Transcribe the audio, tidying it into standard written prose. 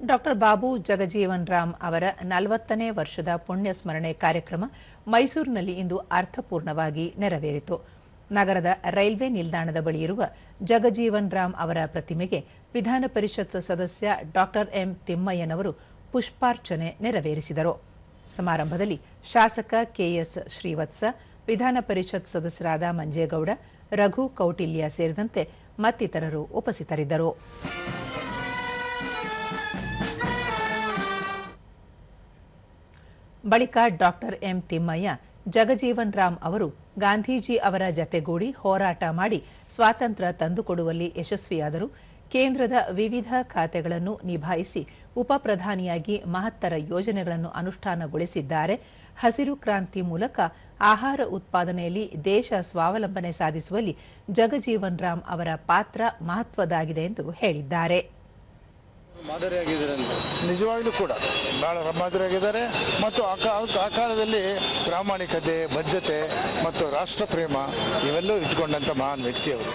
Doctor Babu Jagjivan Ram ಅವರ 40ನೇ ವರ್ಷದ ಪುಣ್ಯ ಸ್ಮರಣೆ ಕಾರ್ಯಕ್ರಮ ಮೈಸೂರಿನಲ್ಲಿ ಇಂದು ಅರ್ಥಪೂರ್ಣವಾಗಿ ನೆರವೇರಿತು. ನಗರದ ರೈಲ್ವೆ ನಿಲ್ದಾಣದ ಬಳಿ ಇರುವ ಜಗಜೀವನ್ ರಾಮ್ ಅವರ ಪ್ರತಿಮೆಗೆ ವಿಧಾನ ಪರಿಷತ್ ಸದಸ್ಯ ಡಾಕ್ಟರ್ ಎಂ ತಿಮ್ಮಯ್ಯನವರು ಪುಷ್ಪಾರ್ಚನೆ ನೆರವೇರಿಸಿದರು. ಸಮಾರಂಭದಲ್ಲಿ ಶಾಸಕ ಕೆಎಸ್ ಶ್ರೀವತ್ಸ, ವಿಧಾನ ಪರಿಷತ್ ಸದಸ್ಯರಾದ ಮಂಜೇಗೌಡ, ರಘು ಕೌಟಿಲ್ಯ ಸೇರಿದಂತೆ ಮತ್ತಿತರರು ಉಪಸ್ಥಿತರಿದ್ದರು. ಬಳಿಕ ಡಾಕ್ಟರ್ ಎಂ ತಿಮ್ಮಯ್ಯ, ಜಗಜೀವನ್ ರಾಮ್ ಅವರು ಗಾಂಧೀಜಿ ಅವರ ಜತೆಗೂಡಿ ಹೋರಾಟ ಮಾಡಿ ಸ್ವಾತಂತ್ರ್ಯ ತಂದುಕೊಡುವಲ್ಲಿ ಯಶಸ್ವಿಯಾದರು. ಕೇಂದ್ರದ ವಿವಿಧ ಖಾತೆಗಳನ್ನು ನಿಭಾಯಿಸಿ ಉಪ ಪ್ರಧಾನಿಯಾಗಿ ಮಹತ್ತರ ಯೋಜನೆಗಳನ್ನು ಅನುಷ್ಠಾನಗೊಳಿಸಿದ್ದಾರೆ. ಹಸಿರು ಕ್ರಾಂತಿ ಮೂಲಕ ಆಹಾರ ಉತ್ಪಾದನೆಯಲ್ಲಿ ದೇಶ ಸ್ವಾವಲಂಬನೆ ಸಾಧಿಸುವಲ್ಲಿ ಜಗಜೀವನ್ ರಾಮ್ ಅವರ ಪಾತ್ರ ಮಹತ್ವದಾಗಿದೆ ಎಂದು ಹೇಳಿದ್ದಾರೆ. ನಿಜವಾಗ್ಲೂ ಕೂಡ ಬಹಳ ಮಾದರಿಯಾಗಿದ್ದಾರೆ ಮತ್ತು ಆ ಕಾಲದಲ್ಲಿ ಪ್ರಾಮಾಣಿಕತೆ, ಬದ್ಧತೆ ಮತ್ತು ರಾಷ್ಟ್ರ ಪ್ರೇಮ ಇವೆಲ್ಲವೂ ಇಟ್ಕೊಂಡಂಥ ಮಹಾನ್ ವ್ಯಕ್ತಿ ಅವರು.